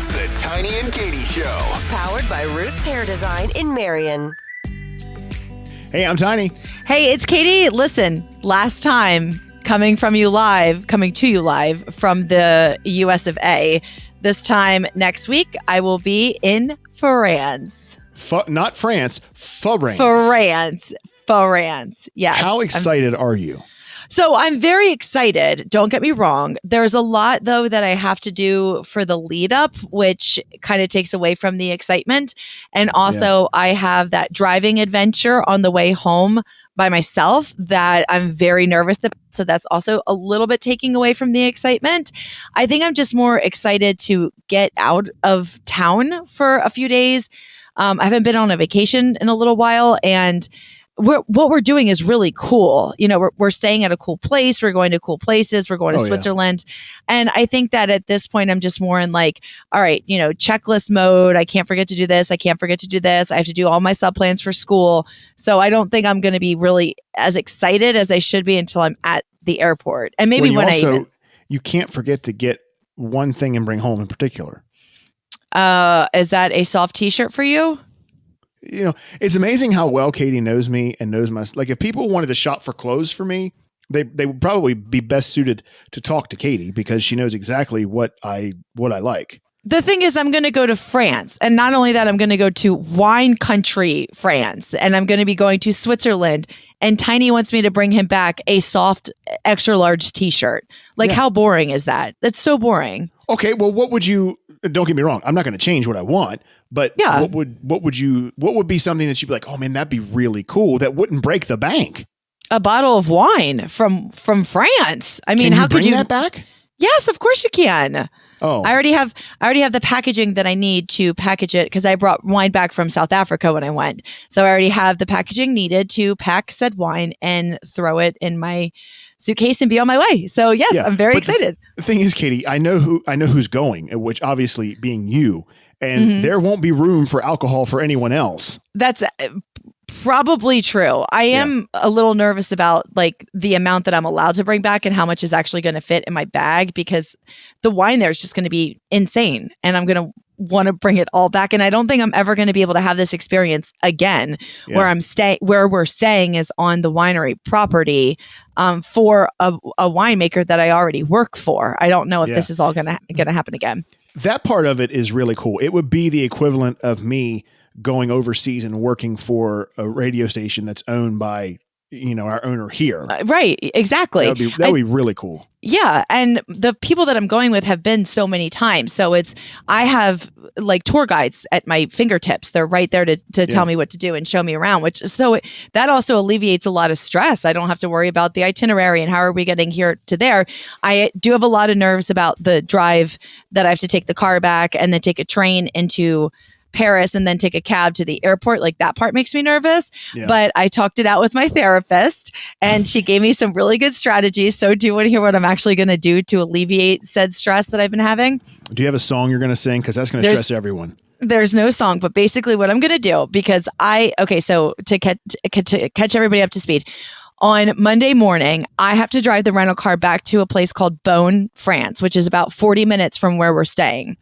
It's the Tiny and Katy Show. Powered by Roots Hair Design in Marion. Hey, I'm Tiny. Hey, it's Katy. Listen, last time coming to you live from the US of A. This time next week, I will be in France. Not France, France. France. Yes. How excited are you? So I'm very excited. Don't get me wrong. There's a lot, though, that I have to do for the lead up, which kind of takes away from the excitement. And also, I have that driving adventure on the way home by myself that I'm very nervous about. So that's also a little bit taking away from the excitement. I think I'm just more excited to get out of town for a few days. I haven't been on a vacation in a little while, and what we're doing is really cool. You know, we're staying at a cool place. We're going to cool places. We're going to Switzerland. And I think that at this point, I'm just more in like, all right, you know, checklist mode. I can't forget to do this. I can't forget to do this. I have to do all my sub plans for school. So I don't think I'm going to be really as excited as I should be until I'm at the airport. And maybe you can't forget to get one thing and bring home in particular. Is that a soft t-shirt for you? You know, it's amazing how well Katy knows me and knows my, like if people wanted to shop for clothes for me, they would probably be best suited to talk to Katy because she knows exactly what I like. The thing is, I'm going to go to France. And not only that, I'm going to go to wine country France. And I'm going to be going to Switzerland. And Tiny wants me to bring him back a soft, extra large t-shirt. Like, how boring is that? That's so boring. Okay, well, what would you... Don't get me wrong. I'm not going to change what I want, but what would be something that you'd be like, oh man, that'd be really cool. That wouldn't break the bank. A bottle of wine from France. I mean, how could you bring that back? Yes, of course you can. Oh, I already have the packaging that I need to package it because I brought wine back from South Africa when I went. So I already have the packaging needed to pack said wine and throw it in my suitcase and be on my way. So yes, I'm very excited. The thing is, Katy, I know who's going, which obviously being you, and there won't be room for alcohol for anyone else. That's probably true. I am a little nervous about like the amount that I'm allowed to bring back and how much is actually going to fit in my bag because the wine there is just going to be insane and I'm going to want to bring it all back. And I don't think I'm ever going to be able to have this experience again where we're staying is on the winery property for a winemaker that I already work for. I don't know if this is all going to happen again. That part of it is really cool. It would be the equivalent of me going overseas and working for a radio station that's owned by, you know, our owner here. Right. Exactly. That would be really cool. Yeah. And the people that I'm going with have been so many times. So I have like tour guides at my fingertips. They're right there to tell me what to do and show me around, that also alleviates a lot of stress. I don't have to worry about the itinerary and how are we getting here to there. I do have a lot of nerves about the drive that I have to take the car back and then take a train into Paris and then take a cab to the airport. Like that part makes me nervous, but I talked it out with my therapist and she gave me some really good strategies. So do you want to hear what I'm actually going to do to alleviate said stress that I've been having? Do you have a song you're going to sing? Because that's going to stress everyone. There's no song, but basically what I'm going to do, because so to catch everybody up to speed, on Monday morning, I have to drive the rental car back to a place called Beaune, France, which is about 40 minutes from where we're staying.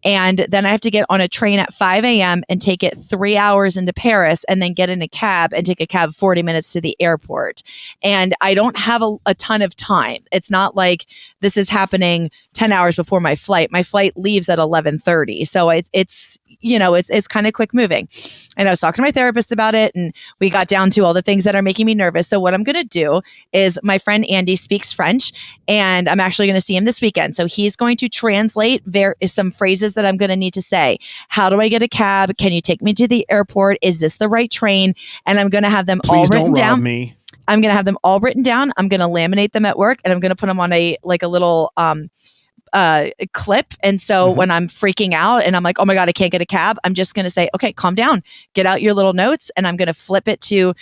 And then I have to get on a train at 5 a.m. and take it 3 hours into Paris and then get in a cab and take a cab 40 minutes to the airport. And I don't have a ton of time. It's not like this is happening 10 hours before my flight. My flight leaves at 11:30. So it's kind of quick moving. And I was talking to my therapist about it and we got down to all the things that are making me nervous. So what I'm going to do is my friend Andy speaks French and I'm actually going to see him this weekend. So he's going to translate some phrases that I'm going to need to say. How do I get a cab? Can you take me to the airport? Is this the right train? And I'm going to have them all written down. Please don't rob me. I'm going to have them all written down. I'm going to laminate them at work and I'm going to put them on a little clip. And so when I'm freaking out and I'm like, oh my God, I can't get a cab, I'm just going to say, okay, calm down, get out your little notes. And I'm going to flip it to,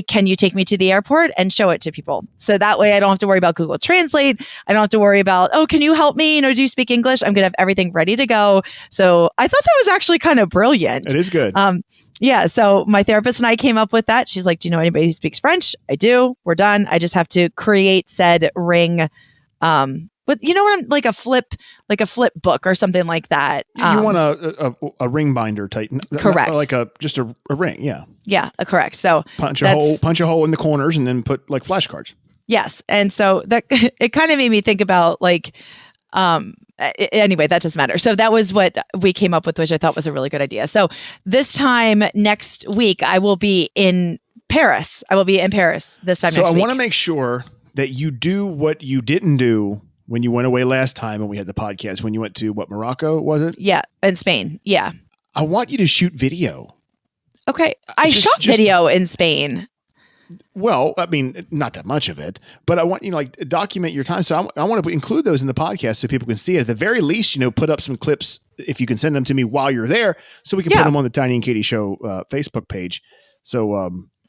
can you take me to the airport, and show it to people. So that way I don't have to worry about Google Translate. I don't have to worry about, oh, can you help me? Do you speak English? I'm going to have everything ready to go. So I thought that was actually kind of brilliant. It is good. Yeah. So my therapist and I came up with that. She's like, do you know anybody who speaks French? I do. We're done. I just have to create said ring but you know what? I'm like a flip book or something like that. You want a ring binder type, correct? Like just a ring, yeah. Yeah, correct. So punch a hole in the corners, and then put like flashcards. Yes, and so that it kind of made me think about like. Anyway, that doesn't matter. So that was what we came up with, which I thought was a really good idea. So this time next week, I will be in Paris. This time. So next I week. want to make sure that you do what you didn't do when you went away last time and we had the podcast, when you went to Morocco, was it? Yeah. And Spain. Yeah. I want you to shoot video. Okay. I shot video in Spain. Well, I mean, not that much of it, but I want, like document your time. So I want to include those in the podcast so people can see it. At the very least, put up some clips if you can send them to me while you're there so we can put them on the Tiny and Katy Show Facebook page. So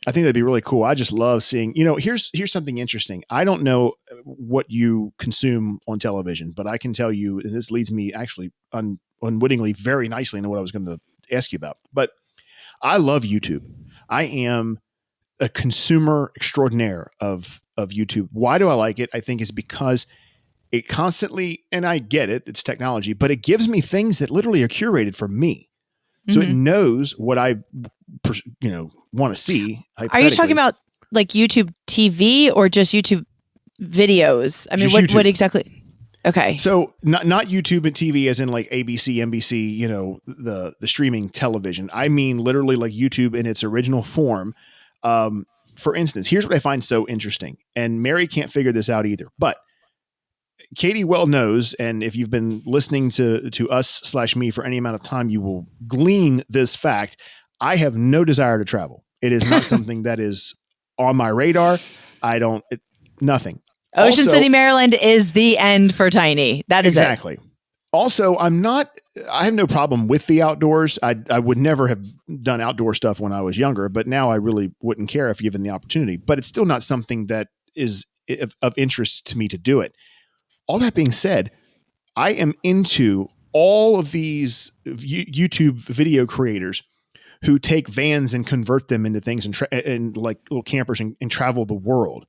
I think that'd be really cool. I just love seeing, here's something interesting. I don't know what you consume on television, but I can tell you, and this leads me actually unwittingly very nicely into what I was going to ask you about, but I love YouTube. I am a consumer extraordinaire of YouTube. Why do I like it? I think it's because it constantly, and I get it, it's technology, but it gives me things that literally are curated for me. So it knows what I, want to see. Are you talking about like YouTube TV or just YouTube videos? I mean, what exactly? Okay. So not YouTube and TV as in like ABC, NBC, the streaming television. I mean, literally like YouTube in its original form. For instance, here's what I find so interesting, and Mary can't figure this out either, but Katy well knows, and if you've been listening to us/me for any amount of time, you will glean this fact. I have no desire to travel. It is not something that is on my radar. Nothing. Ocean City, Maryland is the end for Tiny. That is exactly. Also, I have no problem with the outdoors. I would never have done outdoor stuff when I was younger, but now I really wouldn't care if given the opportunity. But it's still not something that is of interest to me to do it. All that being said, I am into all of these YouTube video creators who take vans and convert them into things and like little campers and travel the world.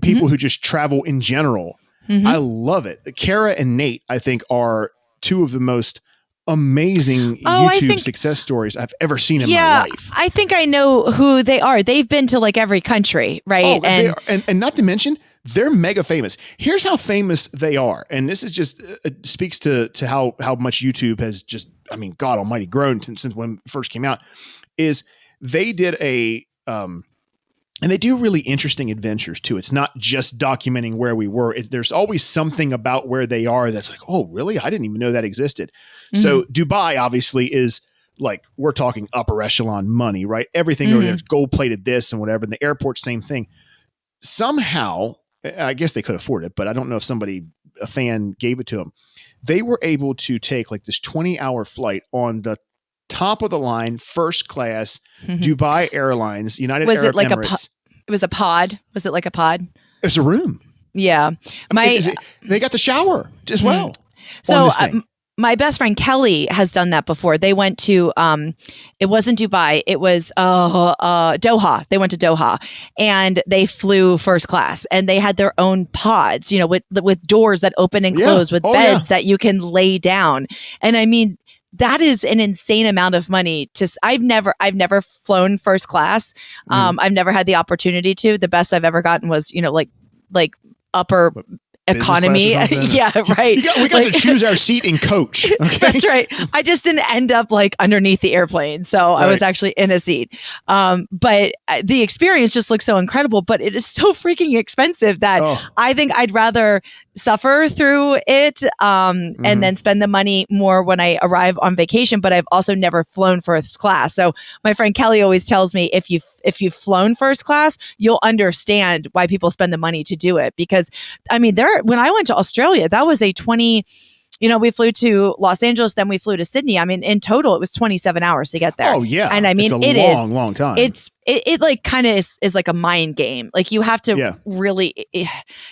People who just travel in general. I love it. Kara and Nate, I think, are two of the most amazing YouTube success stories I've ever seen in my life. I think I know who they are. They've been to like every country, right? Oh, and not to mention, they're mega famous. Here's how famous they are. And this is just speaks to how much YouTube has just, I mean, God almighty, grown since when it first came out, is they did and they do really interesting adventures too. It's not just documenting where we were. There's always something about where they are that's like, oh, really? I didn't even know that existed. So Dubai obviously is like, we're talking upper echelon money, right? Everything over there is gold plated this and whatever. And the airport, same thing. Somehow, I guess they could afford it, but I don't know if a fan gave it to them. They were able to take like this 20-hour flight on the top of the line, first class, Dubai Airlines, United Arab Emirates. It was a pod. Was it like a pod? It's a room. Yeah. They got the shower as well. So my best friend Kelly has done that before. They went to, it wasn't Dubai. It was Doha. They went to Doha and they flew first class and they had their own pods, with doors that open and close, with beds that you can lay down. And I mean, that is an insane amount of money I've never flown first class. I've never had the opportunity to. The best I've ever gotten was, like upper economy. Yeah, right. We got to choose our seat in coach. Okay? That's right. I just didn't end up like underneath the airplane. So I was actually in a seat. But the experience just looks so incredible, but it is so freaking expensive that I think I'd rather suffer through it and then spend the money more when I arrive on vacation. But I've also never flown first class. So my friend Kelly always tells me if you've flown first class, you'll understand why people spend the money to do it. Because I mean, when I went to Australia, that was a 20, we flew to Los Angeles, then we flew to Sydney. I mean, in total, it was 27 hours to get there. Oh yeah. And I mean, it's a long time. It like kind of is like a mind game. Like you have to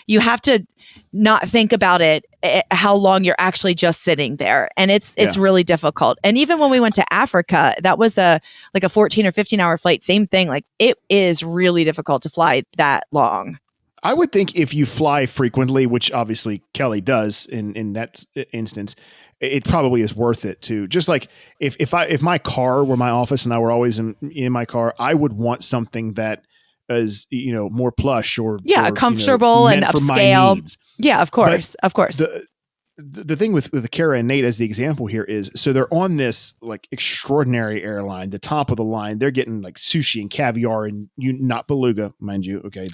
you have to not think about it, how long you're actually just sitting there. And it's really difficult. And even when we went to Africa, that was a 14 or 15 hour flight, same thing. Like it is really difficult to fly that long. I would think if you fly frequently, which obviously Kelly does in that instance, it probably is worth it to just like if my car were my office and I were always in my car, I would want something that is, more plush or comfortable and meant for my upscale. needs. Yeah, of course. But of course. The thing with Kara and Nate as the example here is, so they're on this like extraordinary airline, the top of the line. They're getting like sushi and caviar and not beluga, mind you. Okay.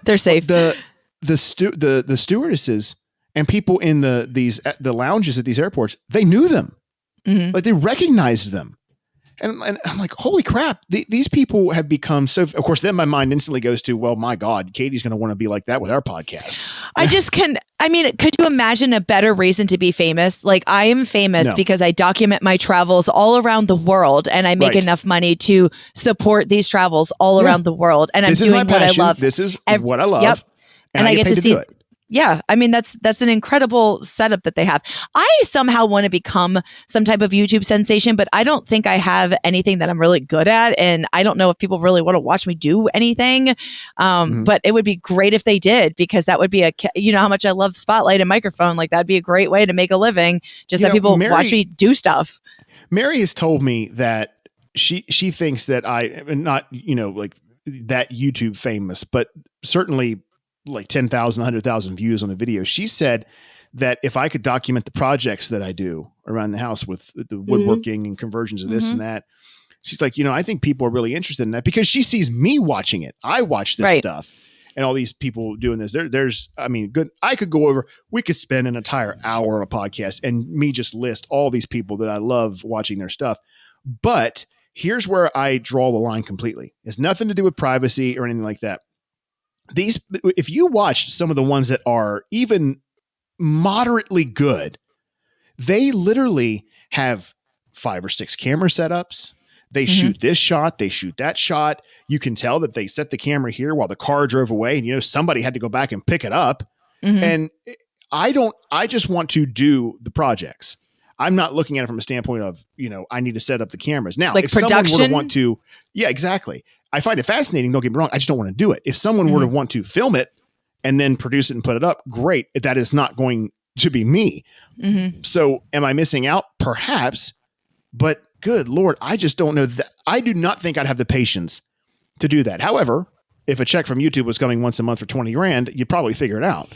They're safe. The stewardesses and people in the lounges at these airports, they knew them. Mm-hmm. Like they recognized them. And I'm like, holy crap, these people have become so, of course, then my mind instantly goes to, well, my God, Katie's going to want to be like that with our podcast. Could you imagine a better reason to be famous? Like I am famous because I document my travels all around the world and I make enough money to support these travels all around the world. And I'm doing what I love. This is what I love. Yep. And I get to see it. Yeah. I mean, that's an incredible setup that they have. I somehow want to become some type of YouTube sensation, but I don't think I have anything that I'm really good at. And I don't know if people really want to watch me do anything. But it would be great if they did, because that would be how much I love spotlight and microphone. Like that'd be a great way to make a living. Just have people watch me do stuff. Mary has told me that she thinks that I am not, like that YouTube famous, but certainly like 10,000, 100,000 views on a video. She said that if I could document the projects that I do around the house with the woodworking and conversions of this and that, she's like, I think people are really interested in that because she sees me watching it. I watch this stuff and all these people doing this. I could go over, we could spend an entire hour on a podcast and me just list all these people that I love watching their stuff. But here's where I draw the line completely. It's nothing to do with privacy or anything like that. If you watch some of the ones that are even moderately good, they literally have 5 or 6 camera setups. They shoot this shot, they shoot that shot. You can tell that they set the camera here while the car drove away, and somebody had to go back and pick it up. And I just want to do the projects. I'm not looking at it from a standpoint of, I need to set up the cameras. Now, like if production? someone were to want to, yeah, exactly. I find it fascinating. Don't get me wrong. I just don't want to do it. If someone were to want to film it and then produce it and put it up, great. That is not going to be me. So am I missing out? Perhaps, but good Lord, I just don't know that. I do not think I'd have the patience to do that. However, if a check from YouTube was coming once a month for $20,000, you'd probably figure it out.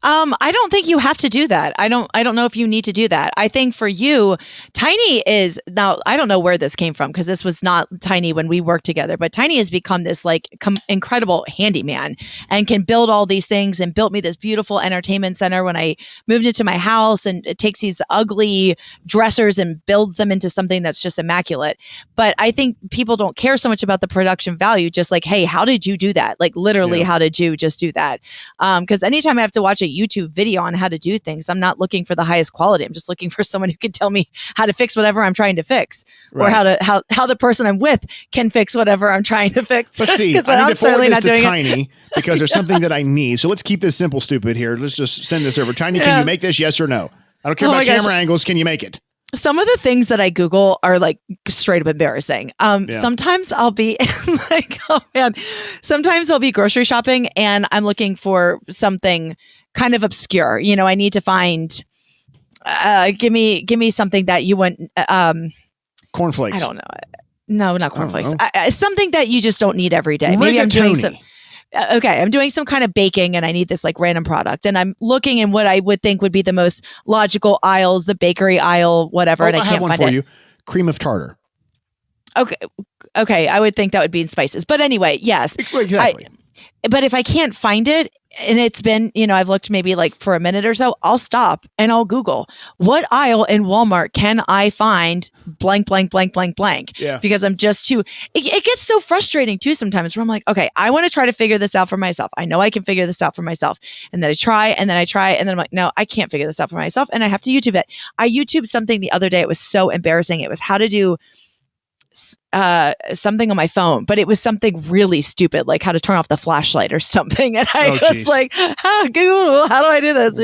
I don't think you have to do that. I don't know if you need to do that. I think for you, Tiny is now, I don't know where this came from because this was not Tiny when we worked together, but Tiny has become this like incredible handyman and can build all these things and built me this beautiful entertainment center when I moved into my house, and it takes these ugly dressers and builds them into something that's just immaculate. But I think people don't care so much about the production value, just like, hey, how did you do that? Like literally, how did you just do that? Because anytime I have to watch a YouTube video on how to do things, I'm not looking for the highest quality. I'm just looking for someone who can tell me how to fix whatever I'm trying to fix, or how the person I'm with can fix whatever I'm trying to fix. Let's see. I need to forward this to Tiny because there's something that I need. So let's keep this simple, stupid here. Let's just send this over. Tiny, can you make this? Yes or no? I don't care about camera angles. Can you make it? Some of the things that I Google are like straight up embarrassing. Sometimes I'll be like, sometimes I'll be grocery shopping and I'm looking for something kind of obscure. I need to find, give me something that you want. Cornflakes. I don't know. No, not cornflakes. Something that you just don't need every day. Maybe I'm doing some. I'm doing some kind of baking and I need this like random product, and I'm looking in what I would think would be the most logical aisles, the bakery aisle, whatever, and I can't find it. You. Cream of tartar. Okay. I would think that would be in spices, but anyway, yes, exactly. But if I can't find it, and it's been, I've looked maybe like for a minute or so, I'll stop and I'll Google what aisle in Walmart can I find blank, blank, blank, blank, blank. Yeah. Because I'm just it gets so frustrating too sometimes where I'm like, okay, I want to try to figure this out for myself. I know I can figure this out for myself. And then I try, and then I'm like, no, I can't figure this out for myself. And I have to YouTube it. I YouTubed something the other day. It was so embarrassing. It was how to do something on my phone, but it was something really stupid, like how to turn off the flashlight or something. And I was like, Google, how do I do this?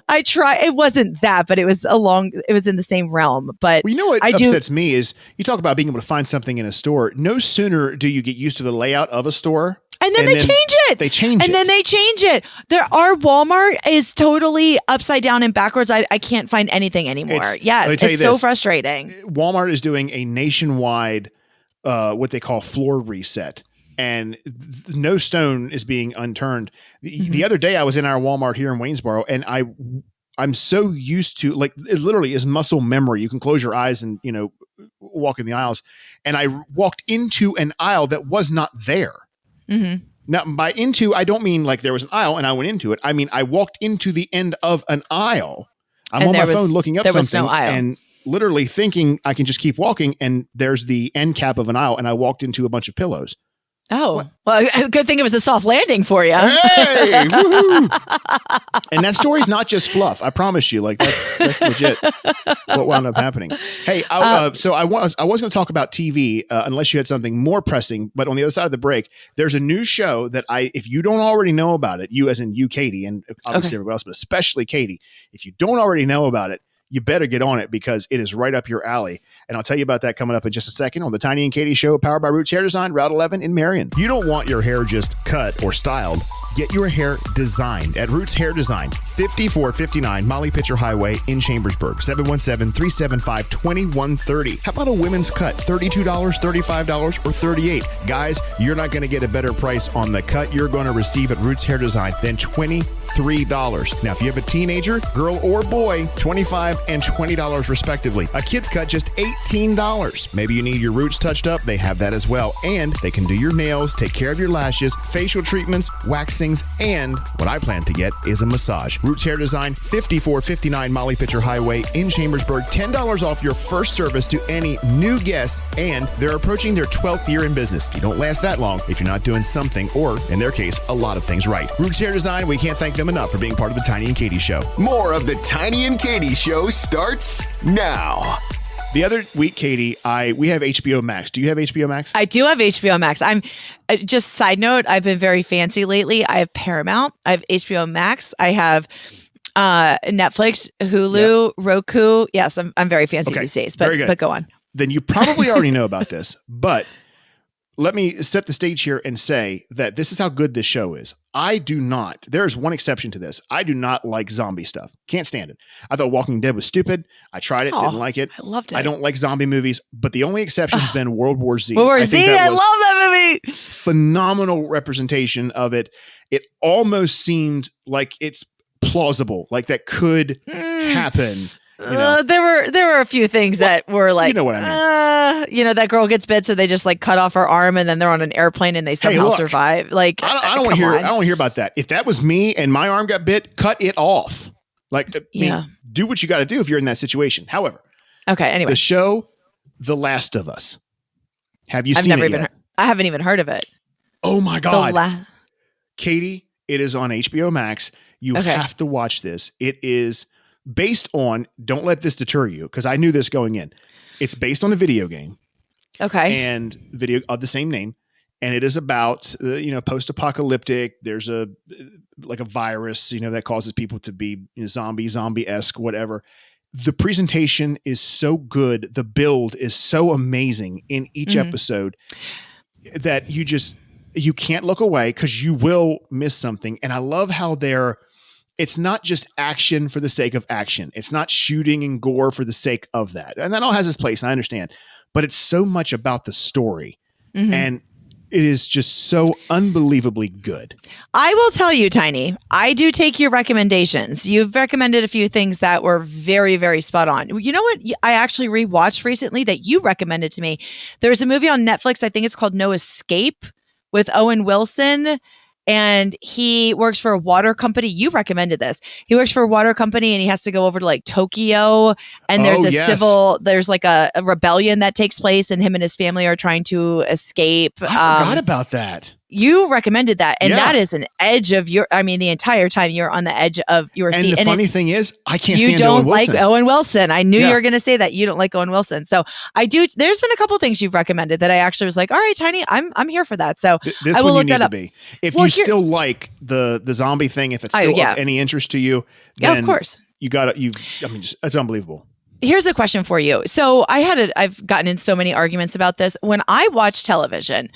I try. It wasn't that, but it was in the same realm. But what upsets me is you talk about being able to find something in a store. No sooner do you get used to the layout of a store And then they change it. They change and it. then they change it. Our Walmart is totally upside down and backwards. I can't find anything anymore. It's so frustrating. Walmart is doing a nationwide, what they call floor reset. And no stone is being unturned. The other day I was in our Walmart here in Waynesboro, and I'm so used to, like, it literally is muscle memory. You can close your eyes and, walk in the aisles. And I walked into an aisle that was not there. Mm-hmm. Now, by into, I don't mean like there was an aisle and I went into it. I mean, I walked into the end of an aisle. I'm on my phone looking up something and literally thinking I can just keep walking. And there's the end cap of an aisle. And I walked into a bunch of pillows. Oh, well, good thing it was a soft landing for you. Hey, woohoo. And that story's not just fluff. I promise you, like that's legit what wound up happening. Hey, so I was going to talk about TV unless you had something more pressing, but on the other side of the break, there's a new show that if you don't already know about it, you as in you, Katy, and obviously everybody else, but especially Katy, if you don't already know about it, you better get on it because it is right up your alley. And I'll tell you about that coming up in just a second on the Tiny and Katy Show, powered by Roots Hair Design, Route 11 in Marion. You don't want your hair just cut or styled. Get your hair designed at Roots Hair Design, 5459 Molly Pitcher Highway in Chambersburg, 717-375-2130. How about a women's cut? $32, $35, or $38? Guys, you're not going to get a better price on the cut you're going to receive at Roots Hair Design than $23. Now, if you have a teenager, girl or boy, $25 and $20 respectively. A kid's cut, just $18. Maybe you need your roots touched up. They have that as well. And they can do your nails, take care of your lashes, facial treatments, waxings, and what I plan to get is a massage. Roots Hair Design, 5459 Molly Pitcher Highway in Chambersburg. $10 off your first service to any new guests, and they're approaching their 12th year in business. You don't last that long if you're not doing something, or in their case, a lot of things right. Roots Hair Design, we can't thank them enough for being part of the Tiny and Katy Show. More of the Tiny and Katy Show starts now. The other week, Katy, we have HBO Max. Do you have HBO Max? I do have HBO Max. I'm just side note. I've been very fancy lately. I have Paramount. I have HBO Max. I have Netflix, Hulu, Roku. Yes, I'm very fancy these days. But go on. Then you probably already know about this. But let me set the stage here and say that this is how good this show is. I do not. There is one exception to this. I do not like zombie stuff. Can't stand it. I thought Walking Dead was stupid. I tried it. Didn't like it. I loved it. I don't like zombie movies. But the only exception has been World War Z. World War Z. I love that movie. Phenomenal representation of it. It almost seemed like it's plausible. Like that could happen. There were a few things that were like, you know what I mean. That girl gets bit, so they just like cut off her arm, and then they're on an airplane, and they somehow survive. Like, I don't want to hear. I don't want to hear about that. If that was me and my arm got bit, cut it off. Like, do what you got to do if you're in that situation. However, okay. Anyway, the show, The Last of Us. Have you seen it yet? I haven't even heard of it. Oh my God, Katy! It is on HBO Max. You have to watch this. It is based on, don't let this deter you, because I knew this going in. It's based on a video game. Okay. And video of the same name. And it is about, post-apocalyptic. There's a virus, that causes people to be zombie-esque, whatever. The presentation is so good. The build is so amazing in each episode that you can't look away because you will miss something. And I love how it's not just action for the sake of action. It's not shooting and gore for the sake of that. And that all has its place, I understand. But it's so much about the story. And it is just so unbelievably good. I will tell you, Tiny, I do take your recommendations. You've recommended a few things that were very, very spot on. You know what I actually rewatched recently that you recommended to me? There's a movie on Netflix, I think it's called No Escape, with Owen Wilson. And he works for a water company. You recommended this. He works for a water company and he has to go over to like Tokyo. And there's there's like a rebellion that takes place and him and his family are trying to escape. I forgot about that. You recommended that. And that is an edge of the entire time you're on the edge of your seat. And the funny thing is, I can't stand Owen Wilson. You don't like Owen Wilson. I knew you were going to say that. You don't like Owen Wilson. So I do. There's been a couple things you've recommended that I actually was like, all right, Tiny, I'm here for that. So this I will one you look that need up. To be. If you still like the zombie thing, if it's still of any interest to you, then of course. It's unbelievable. Here's a question for you. So I've gotten in so many arguments about this. When I watch television,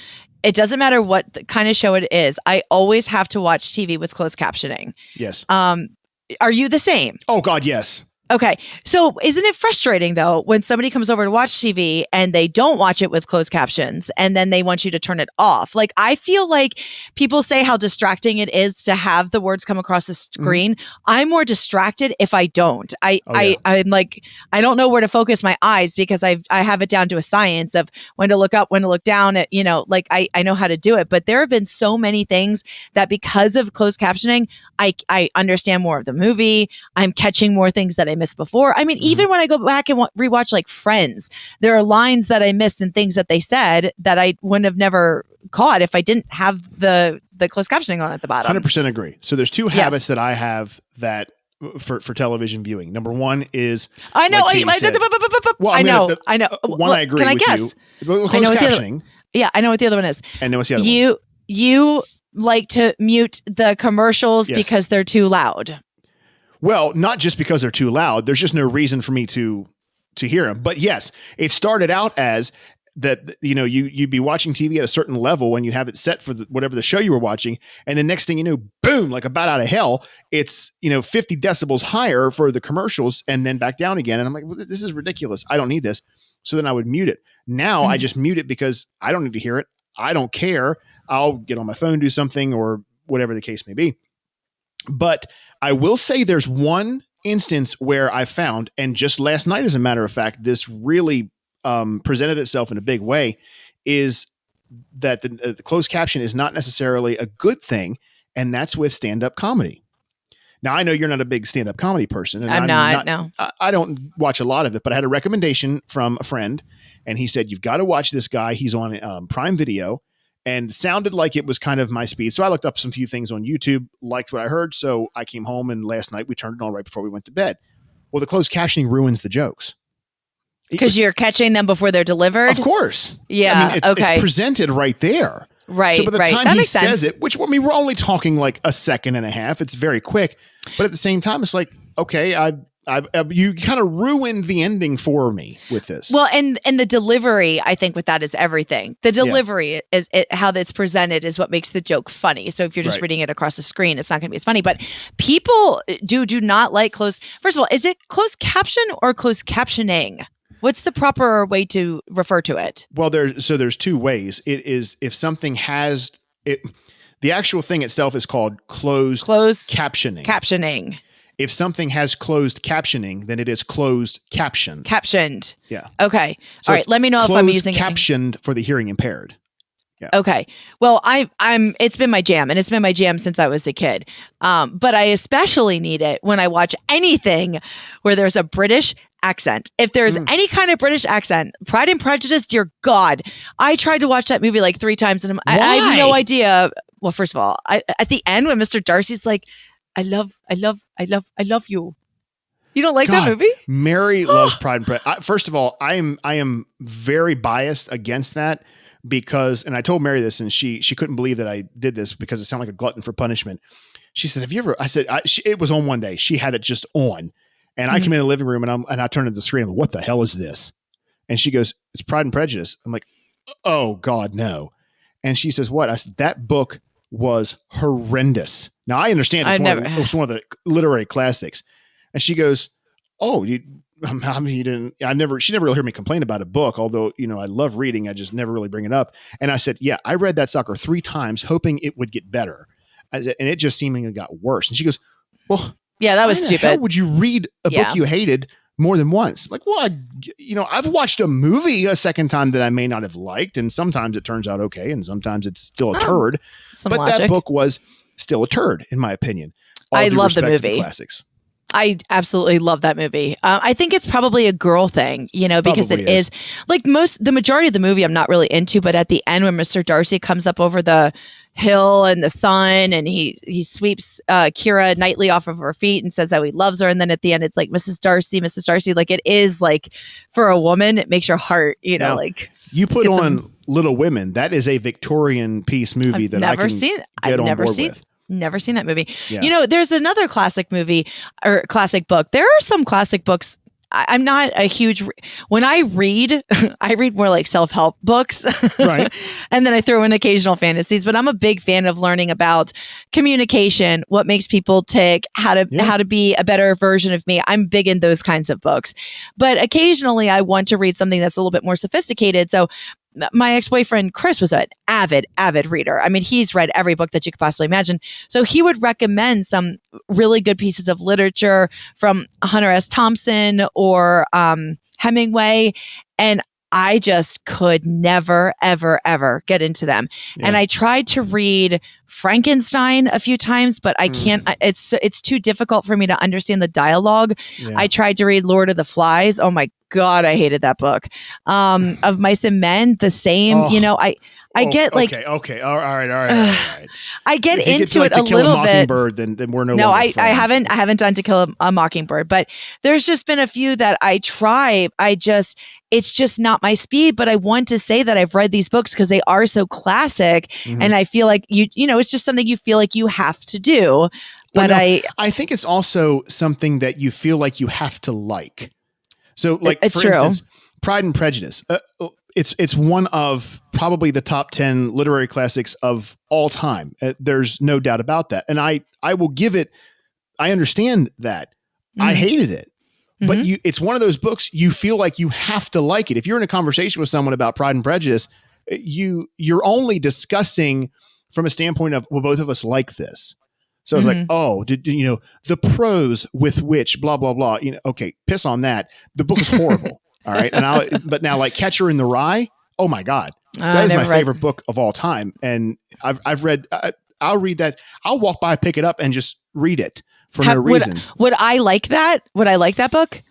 It doesn't matter what kind of show it is. I always have to watch TV with closed captioning. Yes. Are you the same? Oh God, yes. Okay. So isn't it frustrating though when somebody comes over to watch TV and they don't watch it with closed captions and then they want you to turn it off? Like I feel like people say how distracting it is to have the words come across the screen. I'm more distracted if I don't. I'm like I don't know where to focus my eyes because I have it down to a science of when to look up, when to look down. Like I know how to do it. But there have been so many things that because of closed captioning, I understand more of the movie. I'm catching more things that I missed before. I mean, even when I go back and rewatch like Friends, there are lines that I missed and things that they said that I wouldn't have never caught if I didn't have the closed captioning on at the bottom. 100% agree. So there's two habits that I have that for television viewing. Number one is I know. like Katy said. Well, I know. One, I agree can I with guess? you. Closed I know captioning. I know what the other one is. And what's the other one? You like to mute the commercials because they're too loud. Well, not just because they're too loud. There's just no reason for me to hear them. But yes, it started out as that, you'd be watching TV at a certain level when you have it set for whatever the show you were watching. And the next thing you know, boom, like a bat out of hell, it's, 50 decibels higher for the commercials and then back down again. And I'm like, well, this is ridiculous. I don't need this. So then I would mute it. Now I just mute it because I don't need to hear it. I don't care. I'll get on my phone, do something or whatever the case may be. But I will say there's one instance where I found, and just last night, as a matter of fact, this really presented itself in a big way, is that the closed caption is not necessarily a good thing, and that's with stand-up comedy. Now, I know you're not a big stand-up comedy person. And I'm not. No. I don't watch a lot of it, but I had a recommendation from a friend, and he said, you've got to watch this guy. He's on Prime Video, and sounded like it was kind of my speed. So I looked up some few things on YouTube, liked what I heard. So I came home, and last night we turned it on right before we went to bed. Well, the closed captioning ruins the jokes. Because you're catching them before they're delivered? Of course. Yeah. I mean, it's presented right there. Right. So by the time that he makes says sense. it, which, I mean, we're only talking like a second and a half. It's very quick. But at the same time, it's like, okay, you kind of ruined the ending for me with this. Well, and the delivery, I think with that is everything. The delivery is how that's presented is what makes the joke funny. So if you're just reading it across the screen, it's not going to be as funny. But people do not like closed. First of all, is it closed caption or closed captioning? What's the proper way to refer to it? Well, there's two ways. It is if something has it. The actual thing itself is called closed captioning. Captioning. If something has closed captioning, then it is closed captioned. Captioned. Yeah. Okay. So all right. Let me know if I'm using captioned for the hearing impaired. Yeah. Okay. Well, I'm. It's been my jam, and it's been my jam since I was a kid. But I especially need it when I watch anything where there's a British accent. If there's any kind of British accent, Pride and Prejudice, dear God, I tried to watch that movie like 3 times, and I have no idea. Well, first of all, at the end when Mr. Darcy's like, I love you. You don't like that movie? Mary loves Pride and Prejudice. First of all, I am very biased against that because, and I told Mary this, and she couldn't believe that I did this because it sounded like a glutton for punishment. She said, "Have you ever?" I said, "It was on one day. She had it just on, and I come in the living room and I turned to the screen. I'm like, what the hell is this?" And she goes, "It's Pride and Prejudice." I'm like, "Oh God, no!" And she says, "What?" I said, "That book was horrendous." Now I understand it's one of the literary classics. And she goes, "Oh, you didn't." She never really heard me complain about a book, although I love reading. I just never really bring it up. And I said, "Yeah, I read that sucker 3 times, hoping it would get better, and it just seemingly got worse." And she goes, "Well, yeah, that was why stupid. How would you read a book you hated more than once?" I'm like, well, I've watched a movie a second time that I may not have liked, and sometimes it turns out okay, and sometimes it's still a turd. But logic. That book was still a turd, in my opinion. I love the movie. Classics. I absolutely love that movie. I think it's probably a girl thing, because probably it is like the majority of the movie I'm not really into, but at the end when Mr. Darcy comes up over the hill and the sun and he sweeps Kira nightly off of her feet and says how he loves her. And then at the end, it's like, Mrs. Darcy, like it is like for a woman, it makes your heart, now, like you put on Little Women. That is a Victorian piece movie that I can get on board with. Never seen that movie. Yeah. There's another classic movie or classic book. There are some classic books I'm not a huge, when I read, I read more like self-help books. Right. And then I throw in occasional fantasies, but I'm a big fan of learning about communication, what makes people tick, how to be a better version of me. I'm big in those kinds of books. But occasionally I want to read something that's a little bit more sophisticated. So my ex-boyfriend, Chris, was an avid reader. I mean, he's read every book that you could possibly imagine. So he would recommend some really good pieces of literature from Hunter S. Thompson or Hemingway. And I just could never, ever, ever get into them. Yeah. And I tried to read Frankenstein a few times, but I can't. It's too difficult for me to understand the dialogue. Yeah. I tried to read Lord of the Flies. Oh my God, I hated that book. Of Mice and Men, the same. Oh. I get like okay, all right. I get into it a little bit. Then we're no longer friends. I haven't done To Kill a Mockingbird, but there's just been a few that I try. It's just not my speed. But I want to say that I've read these books because they are so classic, and I feel like it's just something you feel like you have to do. But I think it's also something that you feel like you have to like. So, like it's for true. instance, Pride and Prejudice. It's one of probably the top 10 literary classics of all time. There's no doubt about that. And I will give it, I understand that. Mm-hmm. I hated it. But it's one of those books you feel like you have to like it. If you're in a conversation with someone about Pride and Prejudice, you're only discussing from a standpoint of, well, both of us like this. So it's like, oh, did the prose with which blah, blah, blah, okay, piss on that. The book is horrible. All right. But now like Catcher in the Rye. Oh my God. That is my favorite book of all time. And I've read, I'll read that. I'll walk by, pick it up and just read it for no reason. Would I like that? Would I like that book?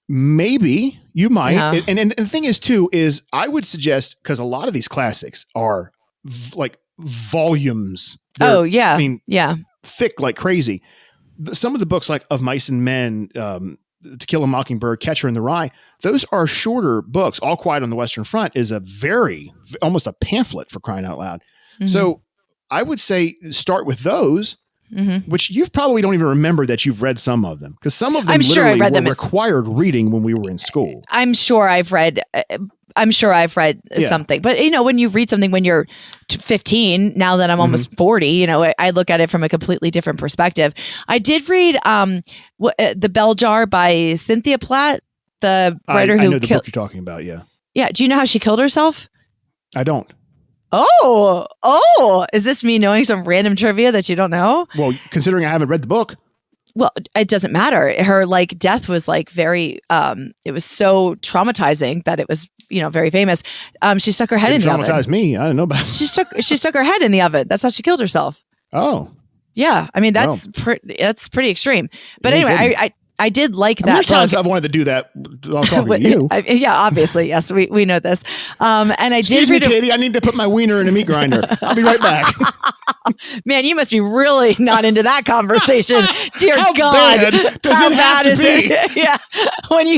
Maybe you might. Yeah. And the thing is too, is I would suggest, because a lot of these classics are like volumes. Yeah. I mean, yeah. Thick like crazy. Some of the books like Of Mice and Men, To Kill a Mockingbird, Catcher in the Rye, those are shorter books. All Quiet on the Western Front is almost a pamphlet, for crying out loud. Mm-hmm. So I would say start with those, which you probably don't even remember that you've read some of them, because some of them were required reading when we were in school. I'm sure I've read something, but when you read something when you're 15, now that I'm almost 40, I look at it from a completely different perspective. I did read The Bell Jar by Cynthia Plath, the writer who I know the book you're talking about. Yeah. Yeah. Do you know how she killed herself? I don't. Oh, is this me knowing some random trivia that you don't know? Well, considering I haven't read the book. Well, it doesn't matter. Her death was very, it was so traumatizing that it was, very famous. She stuck her head in the oven. Traumatized me. I don't know about it. She stuck her head in the oven. That's how she killed herself. Oh. Yeah. I mean, that's pretty extreme. But anyway, I did like that. There's times I've wanted to do that while talking to you. Yeah, obviously. Yes, we know this. And I Excuse me, Katie, I need to put my wiener in a meat grinder. I'll be right back. Man, you must be really not into that conversation. Dear How God, bad does it have to be? Yeah, when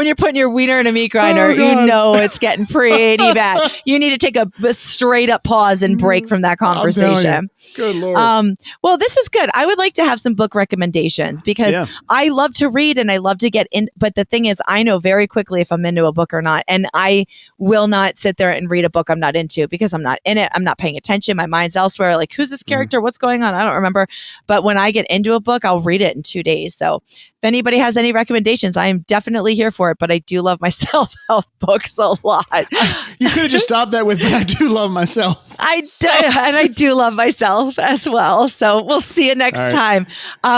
you're putting your wiener in a meat grinder, it's getting pretty bad. You need to take a straight up pause and break from that conversation. Good Lord. Well, this is good. I would like to have some book recommendations because I love to read and I love to get in. But the thing is, I know very quickly if I'm into a book or not, and I will not sit there and read a book I'm not into because I'm not in it. I'm not paying attention. My mind's elsewhere. Like, who's this character? What's going on? I don't remember. But when I get into a book, I'll read it in 2 days. So if anybody has any recommendations, I am definitely here for it. But I do love my self-help books a lot. You could have just stopped that with, but I do love myself. I do, and I do love myself as well. So we'll see you next time.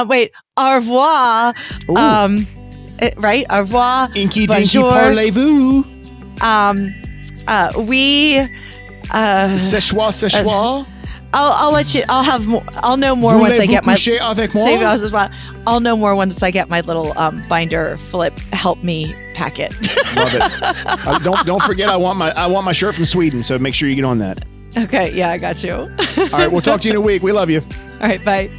Wait, au revoir. Right? Au revoir. Inky dinky parlez-vous. Sechwa. I'll let you. I'll know more once I get my. I'll know more once I get my little binder flip help me packet. Love it. Don't forget. I want my shirt from Sweden. So make sure you get on that. Okay. Yeah, I got you. All right. We'll talk to you in a week. We love you. All right. Bye.